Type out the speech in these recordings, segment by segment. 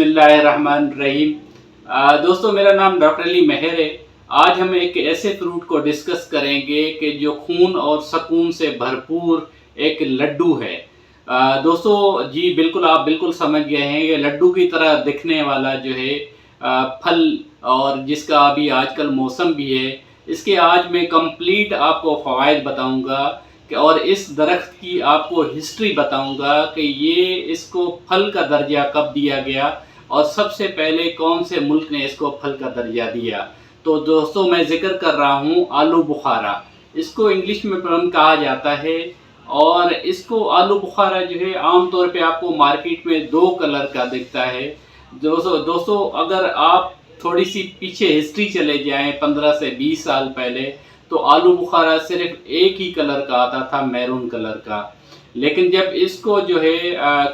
बिस्मिल्लाहिर्रहमानिर्रहीम। दोस्तों, मेरा नाम डॉक्टर अली मेहर है। आज हम एक ऐसे फ्रूट को डिस्कस करेंगे कि जो खून और सुकून से भरपूर एक लड्डू है। दोस्तों जी, बिल्कुल आप बिल्कुल समझ गए हैं। ये लड्डू की तरह दिखने वाला जो है फल, और जिसका अभी आजकल मौसम भी है, इसके आज मैं कंप्लीट आपको फ़वाइद बताऊंगा और इस दरख्त की आपको हिस्ट्री बताऊंगा कि ये इसको फल का दर्जा कब दिया गया और सबसे पहले कौन से मुल्क ने इसको फल का दर्जा दिया। तो दोस्तों, मैं जिक्र कर रहा हूँ आलू बुखारा। इसको इंग्लिश में प्लम कहा जाता है। और इसको आलू बुखारा जो है आमतौर पे आपको मार्केट में दो कलर का दिखता है। दोस्तों, अगर आप थोड़ी सी पीछे हिस्ट्री चले जाएं 15 से 20 साल पहले, तो आलू बुखारा सिर्फ एक ही कलर का आता था, मैरून कलर का। लेकिन जब इसको जो है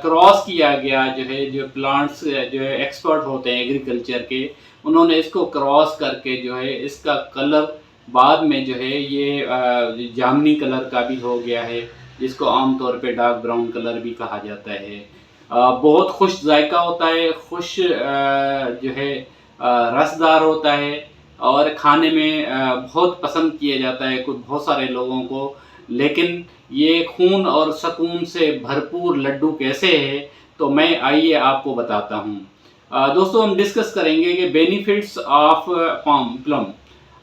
क्रॉस किया गया, जो है जो प्लांट्स जो है एक्सपर्ट होते हैं एग्रीकल्चर के, उन्होंने इसको क्रॉस करके जो है इसका कलर बाद में जो है ये जामुनी कलर का भी हो गया है, जिसको आमतौर पे डार्क ब्राउन कलर भी कहा जाता है। बहुत खुश जायका होता है, खुश जो है रसदार होता है और खाने में बहुत पसंद किया जाता है कुछ बहुत सारे लोगों को। लेकिन ये खून और सुकून से भरपूर लड्डू कैसे है, तो मैं आइए आपको बताता हूँ। दोस्तों, हम डिस्कस करेंगे कि बेनिफिट्स ऑफ पाम प्लम,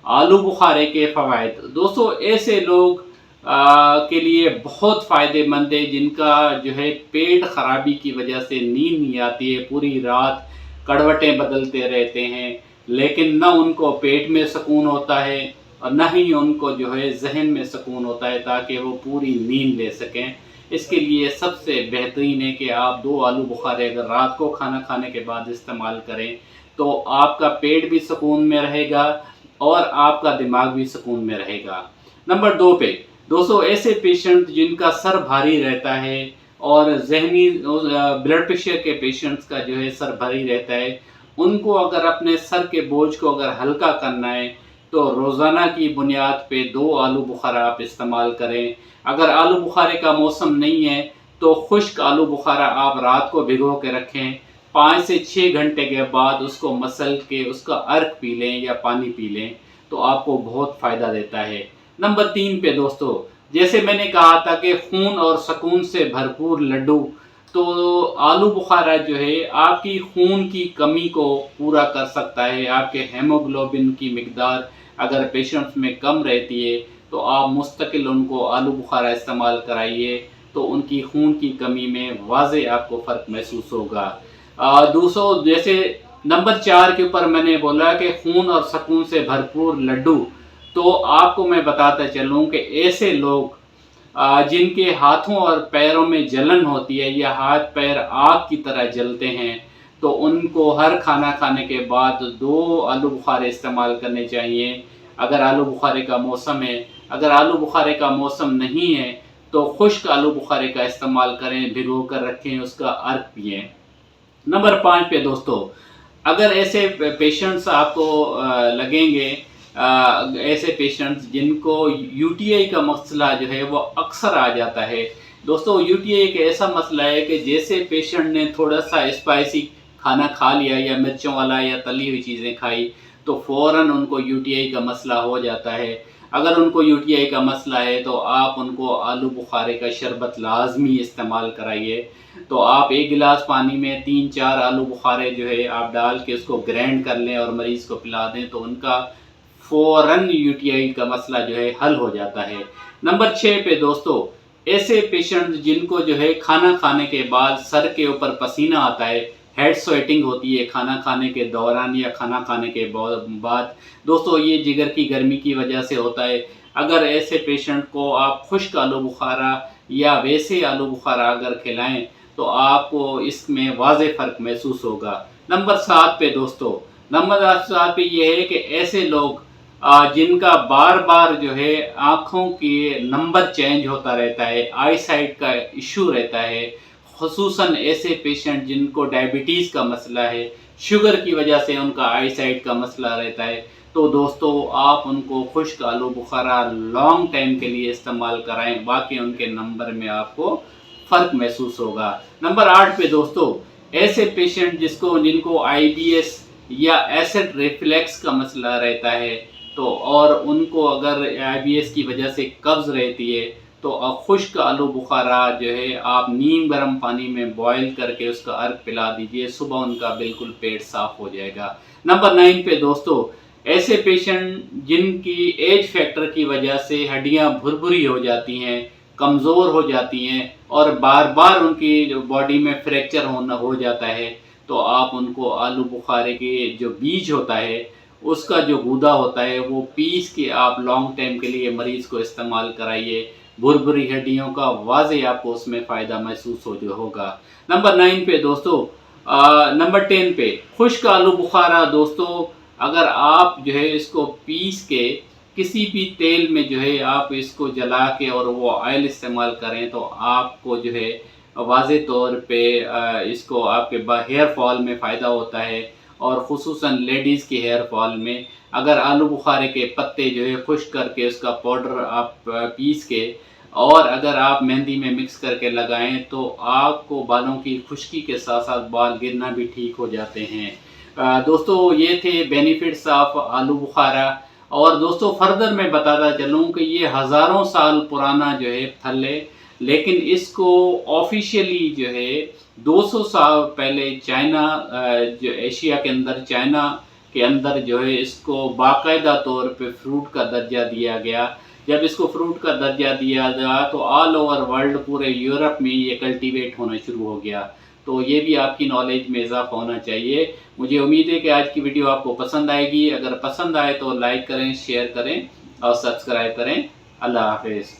आलू बुखारे के फ़वाइद। दोस्तों, ऐसे लोग के लिए बहुत फ़ायदेमंद है जिनका जो है पेट खराबी की वजह से नींद नहीं आती है, पूरी रात करवटें बदलते रहते हैं, लेकिन न उनको पेट में सुकून होता है और न ही उनको जो है जहन में सुकून होता है ताकि वो पूरी नींद ले सकें। इसके लिए सबसे बेहतरीन है कि आप दो आलू बुखारे अगर रात को खाना खाने के बाद इस्तेमाल करें, तो आपका पेट भी सुकून में रहेगा और आपका दिमाग भी सुकून में रहेगा। नंबर 2 पे दोस्तों, ऐसे पेशेंट जिनका सर भारी रहता है और जहनी ब्लड प्रेशर के पेशेंट्स का जो है सर भारी रहता है, उनको अगर अपने सर के बोझ को अगर हल्का करना है, तो रोज़ाना की बुनियाद पे 2 आलू बुखारा आप इस्तेमाल करें। अगर आलू बुखारे का मौसम नहीं है, तो खुश्क आलू बुखारा आप रात को भिगो के रखें, 5 से 6 घंटे के बाद उसको मसल के उसका अर्क पी लें या पानी पी लें, तो आपको बहुत फ़ायदा देता है। नंबर 3 पे दोस्तों, जैसे मैंने कहा था कि खून और सुकून से भरपूर लड्डू, तो आलू बुखारा जो है आपकी खून की कमी को पूरा कर सकता है। आपके हेमोग्लोबिन की मिकदार अगर पेशेंट्स में कम रहती है, तो आप मुस्तकिल उनको आलू बुखारा इस्तेमाल कराइए, तो उनकी खून की कमी में वाज़े आपको फ़र्क महसूस होगा। दूसरों, जैसे नंबर 4 के ऊपर मैंने बोला कि खून और सुकून से भरपूर लड्डू, तो आपको मैं बताता चलूँ कि ऐसे लोग जिनके हाथों और पैरों में जलन होती है या हाथ पैर आग की तरह जलते हैं, तो उनको हर खाना खाने के बाद 2 आलू बुखारे इस्तेमाल करने चाहिए, अगर आलू बुखारे का मौसम है। अगर आलू बुखारे का मौसम नहीं है, तो खुश्क आलू बुखारे का इस्तेमाल करें, भिगो कर रखें, उसका अर्क पिएँ। नंबर 5 पे दोस्तों, अगर ऐसे पेशेंट्स आपको लगेंगे, ऐसे पेशेंट्स जिनको यूटीआई का मसला जो है वो अक्सर आ जाता है। दोस्तों, यूटीआई एक ऐसा मसला है कि जैसे पेशेंट ने थोड़ा सा स्पाइसी खाना खा लिया या मिर्चों वाला या तली हुई चीज़ें खाई, तो फ़ौरन उनको यूटीआई का मसला हो जाता है। अगर उनको यूटीआई का मसला है, तो आप उनको आलू बुखारे का शरबत लाजमी इस्तेमाल कराइए। तो आप 1 गिलास पानी में 3-4 आलू बुखारे जो है आप डाल के उसको ग्राइंड कर लें और मरीज़ को पिला दें, तो उनका फ़ौरन यूटीआई का मसला जो है हल हो जाता है। नंबर 6 पे दोस्तों, ऐसे पेशेंट जिनको जो है खाना खाने के बाद सर के ऊपर पसीना आता है, हेड स्वेटिंग होती है खाना खाने के दौरान या खाना खाने के बाद, दोस्तों ये जिगर की गर्मी की वजह से होता है। अगर ऐसे पेशेंट को आप खुश्क आलू बुखारा या वैसे आलू बुखारा अगर खिलाएं, तो आपको इसमें वाज़े फ़र्क महसूस होगा। नंबर 7 पे दोस्तों, नंबर 7 पे ये है कि ऐसे लोग जिनका बार बार जो है आँखों के नंबर चेंज होता रहता है, आई साइट का इशू रहता है, ख़ुसूसन ऐसे पेशेंट जिनको डायबिटीज़ का मसला है, शुगर की वजह से उनका आई साइट का मसला रहता है, तो दोस्तों आप उनको खुश्क आलू बुखारा लॉन्ग टाइम के लिए इस्तेमाल कराएं, बाकी उनके नंबर में आपको फ़र्क महसूस होगा। नंबर 8 पे दोस्तों, ऐसे पेशेंट जिनको आईबीएस या एसिड रिफ्लेक्स का मसला रहता है, तो और उनको अगर आईबीएस की वजह से कब्ज़ रहती है, तो खुश्क आलू बुखारा जो है आप नीम गर्म पानी में बॉयल करके उसका अर्क पिला दीजिए, सुबह उनका बिल्कुल पेट साफ़ हो जाएगा। नंबर 9 पे दोस्तों, ऐसे पेशेंट जिनकी एज फैक्टर की वजह से हड्डियां भुरभुरी हो जाती हैं, कमज़ोर हो जाती हैं और बार बार उनकी जो बॉडी में फ्रैक्चर हो जाता है, तो आप उनको आलू बुखारे के जो बीज होता है उसका जो गूदा होता है वो पीस के आप लॉन्ग टाइम के लिए मरीज़ को इस्तेमाल कराइए। भुरभुरी हड्डियों का वाज़े आपको उसमें फ़ायदा महसूस होगा। नंबर 9 पे दोस्तों, नंबर 10 पे खुश्क आलू बुखारा दोस्तों, अगर आप जो है इसको पीस के किसी भी तेल में जो है आप इसको जला के और वो ऑयल इस्तेमाल करें, तो आपको जो है वाज़े तौर पे इसको आपके हेयर फॉल में फ़ायदा होता है और ख़ुसूसन लेडीज़ के हेयर फॉल में। अगर आलू बुखारे के पत्ते जो है खुश्क करके उसका पाउडर आप पीस के और अगर आप मेहंदी में मिक्स करके लगाएं, तो आपको बालों की खुश्की के साथ साथ बाल गिरना भी ठीक हो जाते हैं। दोस्तों ये थे बेनिफिट्स ऑफ आलू बुखारा। और दोस्तों फर्दर मैं बताता चलूँ कि ये हज़ारों साल पुराना जो है फल है, लेकिन इसको ऑफिशियली जो है 200 साल पहले चाइना, जो एशिया के अंदर चाइना के अंदर जो है इसको बाकायदा तौर पे फ्रूट का दर्जा दिया गया। जब इसको फ्रूट का दर्जा दिया गया तो ऑल ओवर वर्ल्ड, पूरे यूरोप में ये कल्टीवेट होना शुरू हो गया। तो ये भी आपकी नॉलेज में इजाफा होना चाहिए। मुझे उम्मीद है कि आज की वीडियो आपको पसंद आएगी। अगर पसंद आए तो लाइक करें, शेयर करें और सब्सक्राइब करें। अल्लाह हाफिज़।